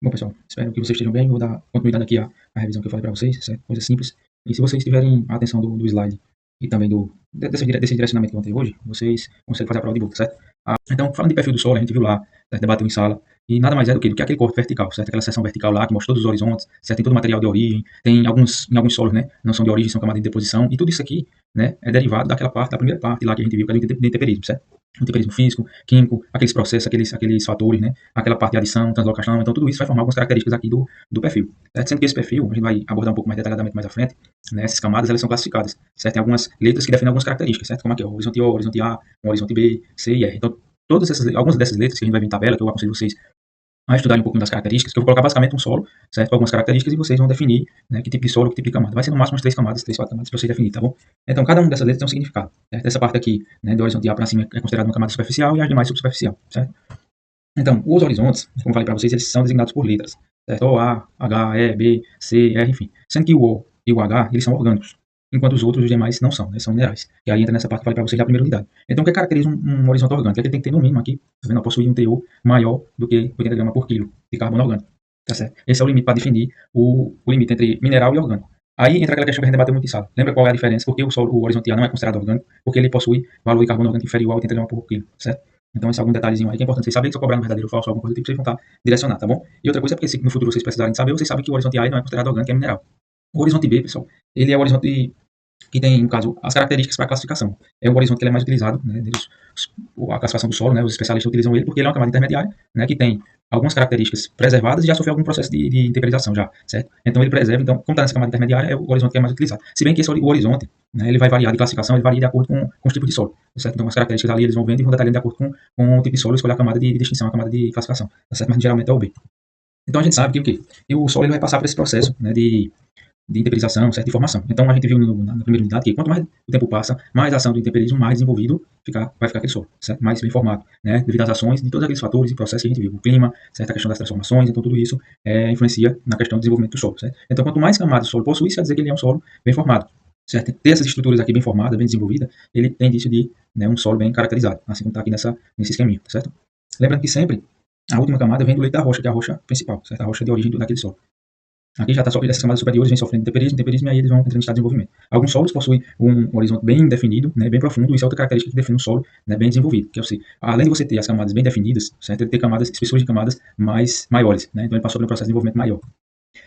Bom, pessoal, espero que vocês estejam bem. Vou dar continuidade aqui à revisão que eu falei para vocês, certo? Coisa simples. E se vocês tiverem a atenção do slide e também desse direcionamento que eu tenho hoje, vocês conseguem fazer a prova de boa, certo? Então, falando de perfil do solo, a gente viu lá, certo? Debateu em sala, e nada mais é do que aquele corte vertical, certo? Aquela seção vertical lá que mostra todos os horizontes, certo? Tem todo o material de origem, tem em alguns solos, né? Não são de origem, são camadas de deposição, e tudo isso aqui, né? É derivado daquela parte, da primeira parte lá que a gente viu, que é do intemperismo, certo? O temperismo físico, químico, aqueles processos, aqueles fatores, né? Aquela parte de adição, translocação, então tudo isso vai formar algumas características aqui do perfil. Certo? Sendo que esse perfil, a gente vai abordar um pouco mais detalhadamente mais à frente, né? Essas camadas, elas são classificadas, certo? Tem algumas letras que definem algumas características, certo? Como aqui, ó, horizonte O, horizonte A, horizonte B, C e R. Então, algumas dessas letras que a gente vai ver em tabela, que eu aconselho vocês a estudarem um pouquinho das características, que eu vou colocar basicamente um solo, certo? Com algumas características e vocês vão definir, né, que tipo de solo, que tipo de camada. Vai ser no máximo umas 4 camadas para vocês definir, tá bom? Então, cada uma dessas letras tem um significado, certo? Essa parte aqui, né, do horizonte A para cima é considerada uma camada superficial e as demais subsuperficial, certo? Então, os horizontes, como eu falei para vocês, eles são designados por letras, certo? O, A, H, E, B, C, R, enfim. Sendo que o O e o H, eles são orgânicos, enquanto os outros, os demais, não são, né? São minerais. E aí entra nessa parte que eu falei para vocês da primeira unidade. Então, o que caracteriza um horizonte orgânico? É que ele tem que ter, no mínimo, aqui, tá vendo? Possuir um teor maior do que 80 gramas por quilo de carbono orgânico, tá certo? Esse é o limite para definir o limite entre mineral e orgânico. Aí entra aquela questão que a gente debateu muito em sala. Lembra qual é a diferença? Porque o horizonte A não é considerado orgânico? Porque ele possui valor de carbono orgânico inferior a 80 gramas por quilo, certo? Então, esse é algum detalhezinho aí que é importante vocês saberem, que se eu cobrar no verdadeiro ou falso, alguma coisa do tipo, vocês vão estar direcionar, tá bom? E outra coisa é porque se no futuro vocês precisarem saber, vocês sabem que o horizonte A não é considerado orgânico, é mineral. O horizonte B, pessoal, ele é o horizonte que tem, no caso, as características para classificação. É um horizonte que ele é mais utilizado, né, a classificação do solo, né, os especialistas utilizam ele porque ele é uma camada intermediária, né, que tem algumas características preservadas e já sofreu algum processo de temperização já, certo? Então ele preserva, então, como está nessa camada intermediária, é o horizonte que é mais utilizado. Se bem que esse o horizonte, né, ele vai variar de classificação, ele varia de acordo com os tipos de solo, certo? Então as características ali eles vão vendo e vão detalhando de acordo com o tipo de solo, escolher a camada de distinção, a camada de classificação, tá certo? Mas geralmente é o B. Então a gente sabe que o quê? Que o solo ele vai passar por esse processo, né, de intemperização, certo? De formação. Então a gente viu na primeira unidade que quanto mais o tempo passa, mais a ação do intemperismo, mais desenvolvido vai ficar aquele solo, certo? Mais bem formado, né? Devido às ações de todos aqueles fatores e processos que a gente viu, o clima, certo? A questão das transformações, então tudo isso influencia na questão do desenvolvimento do solo, certo? Então quanto mais camadas o solo possui, isso quer dizer que ele é um solo bem formado, certo? Ter essas estruturas aqui bem formadas, bem desenvolvidas, ele tem indício de, né, um solo bem caracterizado, assim como está aqui nesse esqueminha, certo? Lembrando que sempre a última camada vem do leito da rocha, que é a rocha principal, certo? A rocha de origem daquele solo. Aqui já está só essas camadas superiores, vem sofrendo temperismo, e aí eles vão entrando em estado de desenvolvimento. Alguns solos possuem um horizonte bem definido, né, bem profundo, isso é outra característica que define um solo, né, bem desenvolvido, que é assim, além de você ter as camadas bem definidas, certo, ele tem camadas, espessuras de camadas maiores, né, então ele passou por um processo de desenvolvimento maior.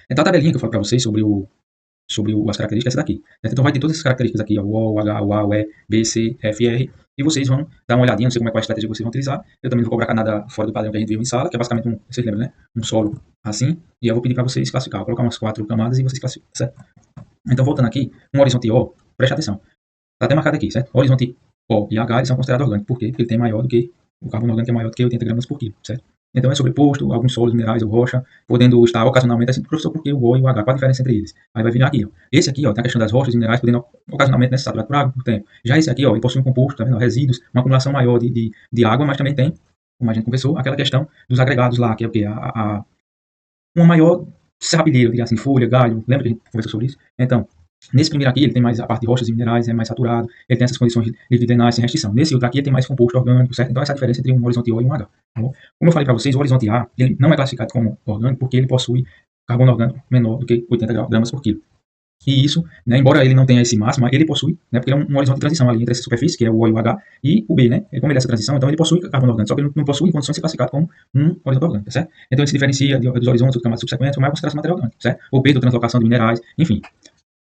Então a tabelinha que eu falo para vocês sobre as características, essa daqui. Certo? Então vai ter todas essas características aqui, ó, o O, o H, o A, o E, B, C, F e R, e vocês vão dar uma olhadinha, não sei como é qual a estratégia que vocês vão utilizar. Eu também não vou cobrar nada fora do padrão que a gente viu em sala, que é basicamente vocês lembram, né? Um solo assim, e eu vou pedir para vocês classificar. Vou colocar umas 4 camadas e vocês classificam, certo? Então voltando aqui, um horizonte O, preste atenção. Tá até marcado aqui, certo? Horizonte O e H, eles são considerados orgânicos. Por quê? Porque ele tem maior do que, o carbono orgânico é maior do que 80 gramas por quilo, certo? Então é sobreposto, alguns solos, minerais ou rocha, podendo estar ocasionalmente assim, professor, porque o O e o H, qual a diferença entre eles? Aí vai vir aqui, ó. Esse aqui, ó, tem a questão das rochas e minerais podendo ocasionalmente ser saturados por água por tempo. Já esse aqui, ó, ele possui um composto, tá vendo? Resíduos, uma acumulação maior de água, mas também tem, como a gente conversou, aquela questão dos agregados lá, que é o quê? Uma maior sapilheira, diria assim, folha, galho, lembra que a gente conversou sobre isso? Então, nesse primeiro aqui, ele tem mais a parte de rochas e minerais, é mais saturado, ele tem essas condições de drenagem sem restrição. Nesse outro aqui, ele tem mais composto orgânico, certo? Então, essa é a diferença entre um horizonte O e um H. Tá bom? Como eu falei para vocês, o horizonte A, ele não é classificado como orgânico porque ele possui carbono orgânico menor do que 80 gramas por quilo. E isso, né, embora ele não tenha esse máximo, ele possui, né, porque ele é um horizonte de transição ali entre essa superfície, que é o O e o H, e o B, né? Como ele é essa transição, então ele possui carbono orgânico, só que ele não possui em condições de ser classificado como um horizonte orgânico, certo? Então ele se diferencia dos horizontes ou camadas subsequentes, como é a consideração material orgânico, certo? O peso, translocação de minerais, enfim.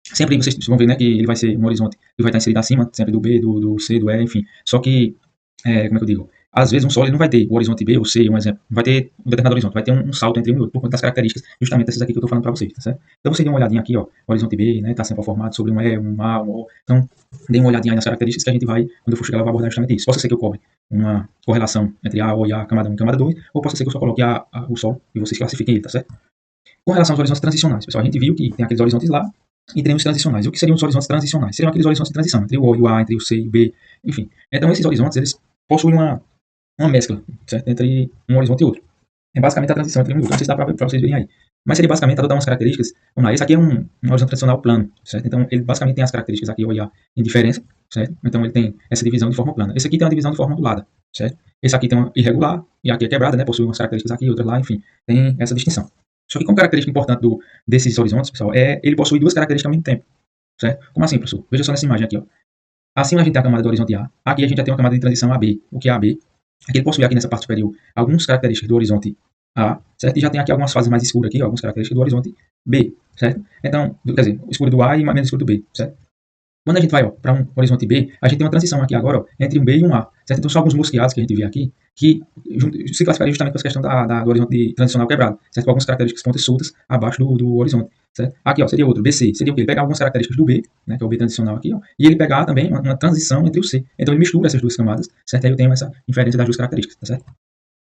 Sempre vocês vão ver, né, que ele vai ser um horizonte que vai estar inserido acima, sempre do B, do C, do E, enfim. Só que, como é que eu digo? Às vezes um solo ele não vai ter o horizonte B ou C, um exemplo. Vai ter um determinado horizonte, vai ter um salto entre um e outro, por conta das características, justamente essas aqui que eu estou falando para vocês, tá certo? Então vocês dêem uma olhadinha aqui, ó, o horizonte B, né, está sempre formado sobre um E, um A, um O. Então, deem uma olhadinha aí nas características que a gente vai, quando eu for chegar lá, eu vou abordar justamente isso. Possa ser que eu cobre uma correlação entre A, O e A, camada 1 e camada 2, ou possa ser que eu só coloque o solo e vocês classifiquem ele, tá certo? Com relação aos horizontes transicionais, pessoal, a gente viu que tem aqueles horizontes lá, e tem os transicionais. O que seriam os horizontes transicionais? Seriam aqueles horizontes de transição, entre o O e o A, entre o C e o B, enfim. Então, esses horizontes, eles possuem uma mescla, certo? Entre um horizonte e outro. É basicamente a transição entre um e outro. Não sei se dá para vocês verem aí. Mas seria basicamente adotar umas características. Vamos lá, esse aqui é um horizonte tradicional plano, certo? Então, ele basicamente tem as características aqui, O e A, em diferença, certo? Então, ele tem essa divisão de forma plana. Esse aqui tem uma divisão de forma ondulada, certo? Esse aqui tem uma irregular, e aqui é quebrada, né? Possui umas características aqui, outras lá, enfim. Tem essa distinção. Só que como característica importante desses horizontes, pessoal, ele possui duas características ao mesmo tempo, certo? Como assim, professor? Veja só nessa imagem aqui, ó. Acima a gente tem a camada do horizonte A, aqui a gente já tem uma camada de transição AB. O que é AB? Aqui ele possui aqui nessa parte superior algumas características do horizonte A, certo? E já tem aqui algumas fases mais escuras aqui, ó, algumas características do horizonte B, certo? Então, quer dizer, o escuro do A e menos escuro do B, certo? Quando a gente vai para um horizonte B, a gente tem uma transição aqui agora ó, entre um B e um A. Certo? Então, são alguns mosqueados que a gente vê aqui que se classificariam justamente com essa questão do horizonte transicional quebrado. Certo? Com algumas características pontas soltas abaixo do horizonte. Certo? Aqui ó, seria outro, BC. Seria o quê? Ele pegar algumas características do B, né, que é o B transicional aqui, ó, e ele pegar também uma transição entre o C. Então, ele mistura essas duas camadas. Certo? Aí eu tenho essa inferência das duas características. Tá certo?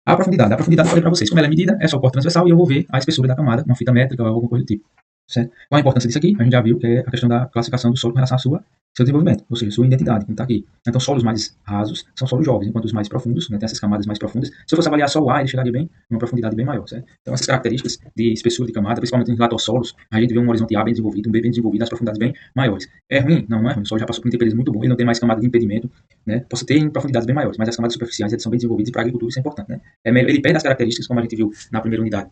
A profundidade eu falei para vocês, como ela é medida, é só o corte transversal e eu vou ver a espessura da camada, uma fita métrica ou alguma coisa do tipo. Certo? Qual a importância disso aqui? A gente já viu que é a questão da classificação do solo com relação ao seu desenvolvimento, ou seja, sua identidade, como está aqui. Então, solos mais rasos são solos jovens, enquanto os mais profundos, né, tem essas camadas mais profundas. Se eu fosse avaliar só o A, ele chegaria bem numa profundidade bem maior, certo? Então, essas características de espessura de camada, principalmente nos latossolos, a gente vê um horizonte A bem desenvolvido, um B bem desenvolvido, as profundidades bem maiores. É ruim? Não, não é ruim. O solo já passou por um temperismo muito bom, ele não tem mais camada de impedimento, né? Posso ter em profundidades bem maiores, mas as camadas superficiais elas são bem desenvolvidas e para a agricultura isso é importante, né? Ele perde as características, como a gente viu na primeira unidade.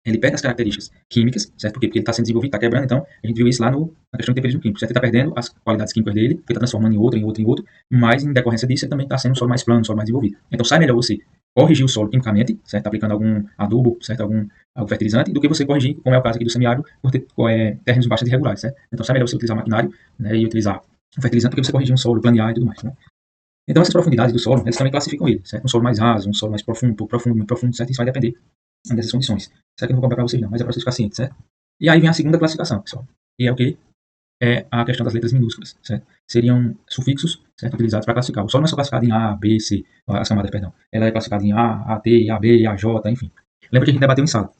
Ele perde as características químicas, certo? Por quê? Porque ele está sendo desenvolvido, está quebrando, então a gente viu isso lá na questão do temperismo químico, certo? Ele está perdendo as qualidades químicas dele, porque está transformando em outro, mas em decorrência disso ele também está sendo um solo mais plano, um solo mais desenvolvido. Então sai melhor você corrigir o solo quimicamente, certo? Aplicando algum adubo, certo? Algum fertilizante, do que você corrigir, como é o caso aqui do semiárido, por ter terrenos bastante irregulares, certo? Então sai melhor você utilizar maquinário, né, e utilizar um fertilizante do que você corrigir um solo, planear e tudo mais, né? Então essas profundidades do solo, eles também classificam ele, certo? Um solo mais raso, um solo mais profundo, pouco profundo, muito profundo, certo? Isso vai depender dessas condições. Isso aqui eu não vou comprar para vocês não, mas é para vocês ficarem cientes, certo? E aí vem a segunda classificação, pessoal. E é o que? É a questão das letras minúsculas, certo? Seriam sufixos, certo? Utilizados para classificar. O solo não é só classificado em A, B, C, as camadas, perdão. Ela é classificada em A, AT, AB, AJ, enfim. Lembra que a gente debateu em sala,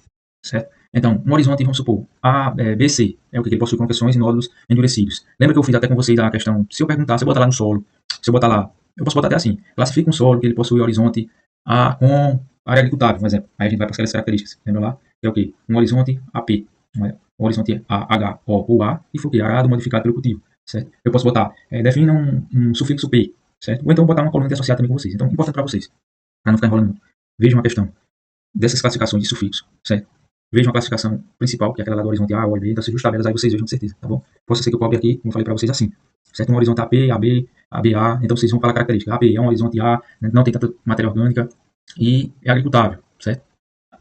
certo? Então, um horizonte, vamos supor, BC, é o que ele possui conversões e nódulos endurecidos. Lembra que eu fiz até com vocês a questão, se eu perguntar, se eu botar lá no solo, se eu botar lá, eu posso botar até assim, classifica um solo que ele possui horizonte A com área agricultável, por exemplo. Aí a gente vai para aquelas características, lembra lá? É o quê? Um horizonte AP, um horizonte AH ou A, e foi o quê? Arado modificado pelo cultivo, certo? Eu posso botar, defina um sufixo P, certo? Ou então botar uma coluna associada também com vocês. Então, importante para vocês, para não ficar enrolando muito. Vejam a questão dessas classificações de sufixo, certo? Vejam a classificação principal, que é aquela lá do horizonte A ou B, então se justas tabelas aí vocês vejam com certeza, tá bom? Posso ser que eu cobre aqui, como eu falei para vocês, assim, certo? Um horizonte AP, AB, ABA, então vocês vão falar característica. AP é um horizonte A, não tem tanta matéria orgânica e é agricultável, certo?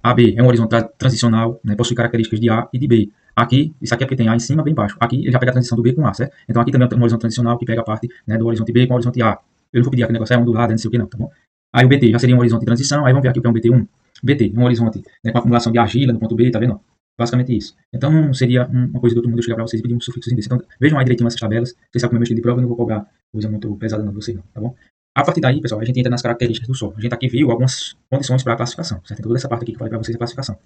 AB é um horizonte transicional, né, possui características de A e de B. Aqui, isso aqui é porque tem A em cima, bem embaixo. Aqui ele já pega a transição do B com A, certo? Então aqui também tem um horizonte transicional que pega a parte, né, do horizonte B com o horizonte A. Eu não vou pedir aqui o negócio é um do lado, não sei o que não, tá bom? Aí o BT já seria um horizonte de transição, aí vamos ver aqui o que é um BT1. BT, um horizonte, né, com acumulação de argila no ponto B, tá vendo? Basicamente isso. Então não seria uma coisa do outro mundo eu chegar para vocês e pedir um sufixo desse. Então vejam aí direitinho essas tabelas. Vocês sabem como é meu estilo de prova, eu não vou cobrar coisa muito pesada não de vocês não, tá bom? A partir daí, pessoal, a gente entra nas características do solo. A gente aqui viu algumas condições para a classificação, certo? Então toda essa parte aqui que eu falei para vocês é a classificação.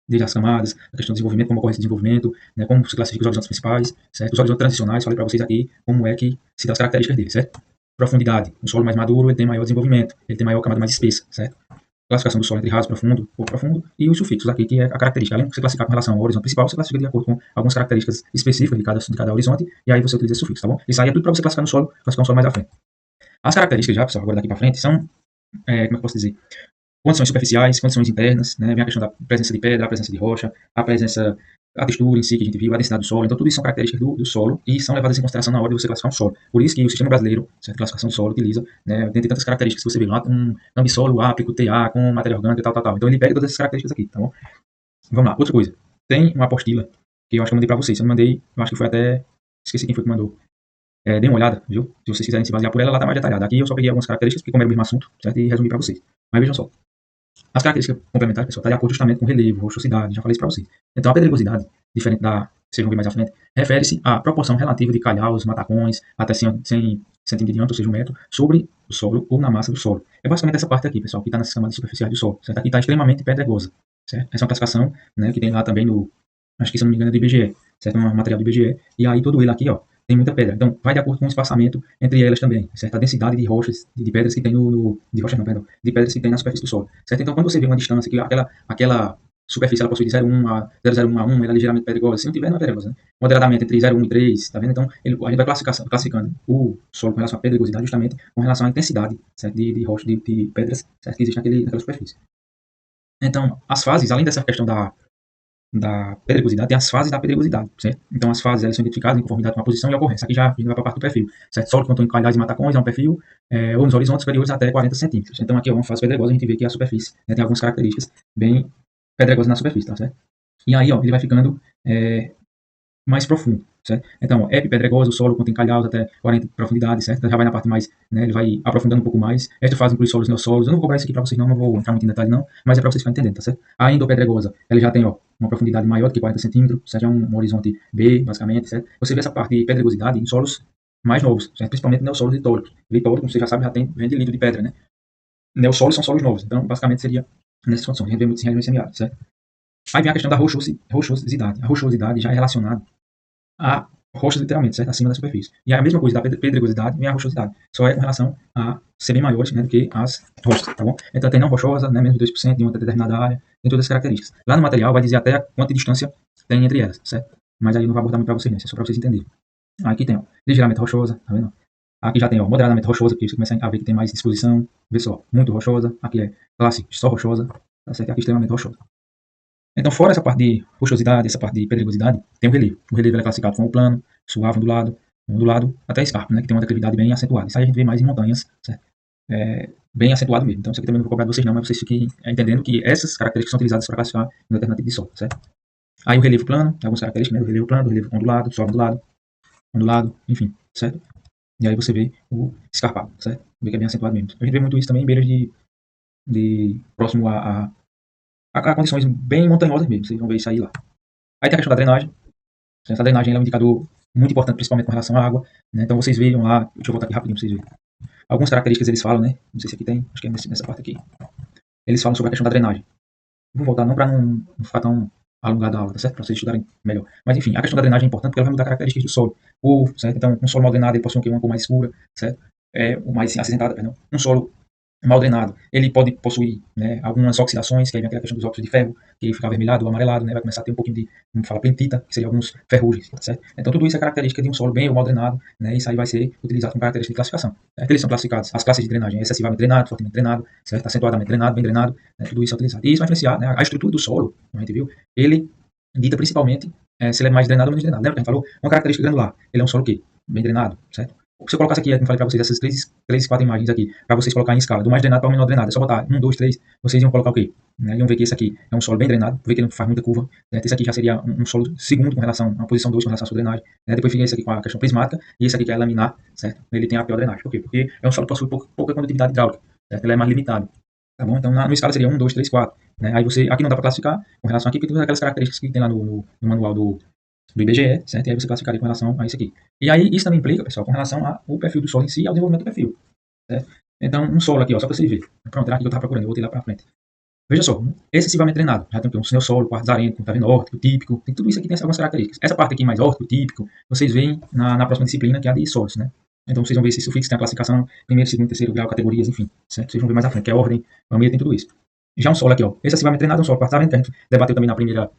Desde as camadas, a questão do desenvolvimento, como ocorre esse desenvolvimento, né, como se classifica os horizontes principais, certo? Os horizontes transicionais, falei para vocês aqui como é que se dá as características dele, certo? Profundidade. Um solo mais maduro, ele tem maior desenvolvimento, ele tem maior camada mais espessa, certo? Classificação do solo entre raso, profundo, pouco profundo, e os sufixos aqui, que é a característica. Além de você classificar com relação ao horizonte principal, você classifica de acordo com algumas características específicas de cada horizonte, e aí você utiliza esse sufixo, tá bom? Isso aí é tudo para você classificar um solo mais à frente. As características já, pessoal, agora daqui para frente, são, como é que eu posso dizer? Condições superficiais, condições internas, né? Vem a questão da presença de pedra, a presença de rocha, a textura em si que a gente viu, a densidade do solo. Então, tudo isso são características do solo e são levadas em consideração na hora de você classificar um solo. Por isso que o sistema brasileiro, certo? Classificação do solo, utiliza, né, dentre tantas características que você vê lá, um ambissolo, ápico, TA, com matéria orgânica, tal. Então, ele pega todas essas características aqui, tá bom? Vamos lá, outra coisa. Tem uma apostila que eu acho que eu mandei para vocês. Eu não mandei, eu acho que foi até. Esqueci quem foi que mandou. Dê uma olhada, viu? Se vocês quiserem se basear por ela, ela tá mais detalhada. Aqui eu só peguei algumas características, porque como era o mesmo assunto, certo? E resumi para vocês. Mas vejam só. As características complementares, pessoal, está de acordo justamente com relevo, rochosidade, já falei isso para vocês. Então, a pedregosidade, diferente da, vocês vão ver mais à frente, refere-se à proporção relativa de calhaus, matacões, até 100 centímetros de diâmetro, ou seja, 1 metro, sobre o solo ou na massa do solo. É basicamente essa parte aqui, pessoal, que está nas camadas superficiais do solo, certo? Aqui está extremamente pedregosa, certo? Essa é uma classificação, né, que tem lá também no, acho que se não me engano é do IBGE, certo? Um material do IBGE, e aí todo ele aqui, ó, tem muita pedra. Então, vai de acordo com o espaçamento entre elas também, certo? A densidade de rochas, de pedras que tem de rochas não, perdão, de pedras que tem na superfície do solo, certo? Então, quando você vê uma distância que aquela superfície ela possui de 0,1 a 0,01 a 1, ela é ligeiramente pedregosa. Se não tiver, não é pedregosa, né? Moderadamente entre 0,1 e 3, tá vendo? Então, a gente vai classificando o solo com relação à pedregosidade justamente com relação à intensidade, certo? De rochas, de pedras, certo? Que existe naquela superfície. Então, as fases, além dessa questão da pedregosidade tem as fases da pedregosidade, certo? Então as fases elas são identificadas em conformidade com a posição e a ocorrência. Aqui já vai para a parte do perfil, certo? Solo que contém qualidades e matacões é um perfil, ou nos horizontes superiores até 40 centímetros. Então aqui é uma fase pedregosa, a gente vê que a superfície, né, tem algumas características bem pedregosas na superfície, tá certo? E aí, ó, ele vai ficando mais profundo, certo? Então, epipedregoso, o solo contém calhaus até 40 de profundidade, certo? Então, já vai na parte mais, né, ele vai aprofundando um pouco mais. Esta fase inclui solos e neossolos. Eu não vou cobrar isso aqui para vocês não vou entrar muito em detalhe não, mas é para vocês ficarem entendendo, tá certo? A endopedregosa, ela já tem, ó, uma profundidade maior do que 40 centímetros, certo? É um horizonte B, basicamente, certo? Você vê essa parte de pedregosidade em solos mais novos, certo? Principalmente neossolos litóricos. Litóricos, como você já sabe, já vem de litro de pedra, né? Neossolos são solos novos, então, basicamente, seria nessas condições. A gente vê muito em regiões semiáridas, certo? Aí vem a questão da rochosidade. A rochosidade já é relacionada a rochas, literalmente, certo? Acima da superfície. E a mesma coisa da pedregosidade vem a rochosidade. Só é com relação a ser bem maiores, né, do que as rochas, tá bom? Então tem não rochosa, né, menos de 2% de uma determinada área, tem todas as características. Lá no material vai dizer até quanta distância tem entre elas, certo? Mas aí eu não vou abordar muito para vocês, né? Isso é só para vocês entenderem. Aqui tem, ó, ligeiramente rochosa, tá vendo? Aqui já tem, ó, moderadamente rochosa, porque você começa a ver que tem mais disposição. Vê só, muito rochosa. Aqui é classe só rochosa, tá certo? Aqui extremamente rochosa. Então, fora essa parte de rochosidade, essa parte de pedregosidade, tem o relevo. O relevo é classificado como plano, suave, ondulado, até escarpo, né, que tem uma declividade bem acentuada. Isso aí a gente vê mais em montanhas, certo? Bem acentuado mesmo. Então, isso aqui também não vou cobrar de vocês não, mas vocês fiquem entendendo que essas características são utilizadas para classificar um determinado tipo de solo, certo? Aí o relevo plano, tem algumas características, né, do relevo plano, do relevo ondulado, suave ondulado, enfim, certo? E aí você vê o escarpado, certo? Vê que é bem acentuado mesmo. A gente vê muito isso também em beiras de próximo a condições bem montanhosas mesmo. Vocês vão ver isso aí lá. Aí tem a questão da drenagem. Essa drenagem é um indicador muito importante, principalmente com relação à água, né? Então vocês vejam lá, deixa eu voltar aqui rapidinho para vocês verem. Algumas características eles falam, né? Não sei se aqui tem, acho que é nessa parte aqui. Eles falam sobre a questão da drenagem. Vou voltar não para não ficar tão alongado a aula, tá certo? Para vocês estudarem melhor. Mas enfim, a questão da drenagem é importante porque ela vai mudar características do solo. Certo? Então, um solo mal drenado ele possui uma cor mais escura, certo? O mais acinzentada, perdão. Um solo mal drenado, ele pode possuir, né, algumas oxidações, que aí vem aquela questão dos óxidos de ferro, que fica avermelhado ou amarelado, né, vai começar a ter um pouquinho de, como fala, pentita, que seria alguns ferrugens, tá certo? Então tudo isso é característica de um solo bem ou mal drenado, né, isso aí vai ser utilizado como característica de classificação. Certo? Eles são classificados, as classes de drenagem, excessivamente drenado, fortemente drenado, certo? Acentuadamente drenado, bem drenado, né, tudo isso é utilizado. E isso vai influenciar, né, a estrutura do solo, como a gente viu, ele dita principalmente se ele é mais drenado ou menos drenado. Lembra que a gente falou? Uma característica granular, ele é um solo o quê? Bem drenado, certo? Se eu colocasse aqui, como eu falei para vocês, essas três, quatro imagens aqui, para vocês colocarem em escala, do mais drenado para o menor drenado, é só botar 1, 2, 3, vocês iam colocar o quê? Né? Iam ver que esse aqui é um solo bem drenado, ver que ele não faz muita curva, né? Esse aqui já seria um solo segundo com relação a uma posição 2 com relação à sua drenagem, né? Depois fica esse aqui com a questão prismática, e esse aqui que é laminar, certo? Ele tem a pior drenagem. Por quê? Porque é um solo que possui pouca condutividade hidráulica, certo? Ele é mais limitado, tá bom? Então, no escala seria 1, 2, 3, 4, né? Aí você, aqui não dá para classificar com relação aqui, porque tem aquelas características que tem lá no manual do IBGE, certo? E aí você classificaria com relação a isso aqui. E aí isso também implica, pessoal, com relação ao perfil do solo em si e ao desenvolvimento do perfil, certo? Então, um solo aqui, ó, só para vocês verem. Pronto, era aqui que eu estava procurando, eu vou tirar para frente. Veja só, excessivamente drenado. Já tem um neossolo, quartzo arênico, tá vendo? Órtico, típico. Tem tudo isso aqui, tem algumas características. Essa parte aqui mais órtico, típico, vocês veem na próxima disciplina, que é a de solos, né? Então vocês vão ver esse sufixo, tem a classificação, primeiro, segundo, terceiro grau, categorias, enfim, certo? Vocês vão ver mais à frente, que é a ordem, família, tem tudo isso. Já um solo aqui, ó, excessivamente drenado, um solo quartzo arênico, que a gente debateu também na primeira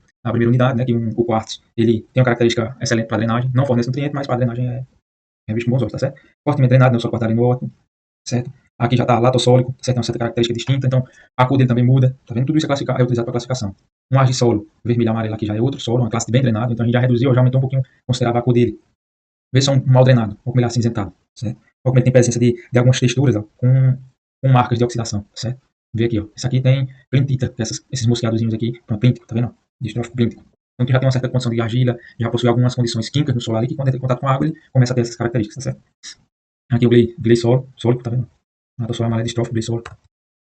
unidade, né, que o quartzo, ele tem uma característica excelente para drenagem, não fornece nutriente, mas para drenagem é visto com bons olhos, tá certo? Fortemente drenado, né, o solo quartzo arênico ótimo, certo? Aqui já está latossólico, certo? Tem uma certa característica distinta, então a cor dele também muda, tá vendo? Tudo isso é utilizado para classificação. Um argissolo vermelho e amarelo aqui já é outro solo, uma classe de bem drenado, então a gente já reduziu, já aumentou um pouquinho, considerava a cor dele. Vê se é um mal drenado, ou como ele é acinzentado, certo? Ou como ele tem presença de algumas texturas, ó, com marcas de oxidação, certo? Vê aqui, ó. Isso aqui tem plintita, esses mosqueadozinhos aqui, plíntico, tá vendo? Distrófico plíntico. Então, já tem uma certa condição de argila, já possui algumas condições químicas no solo ali, que quando entra em contato com a água, ele começa a ter essas características, tá certo? Aqui o gleisol, sólico, tá vendo? Latossolo amarelo, distrófico, gleisol.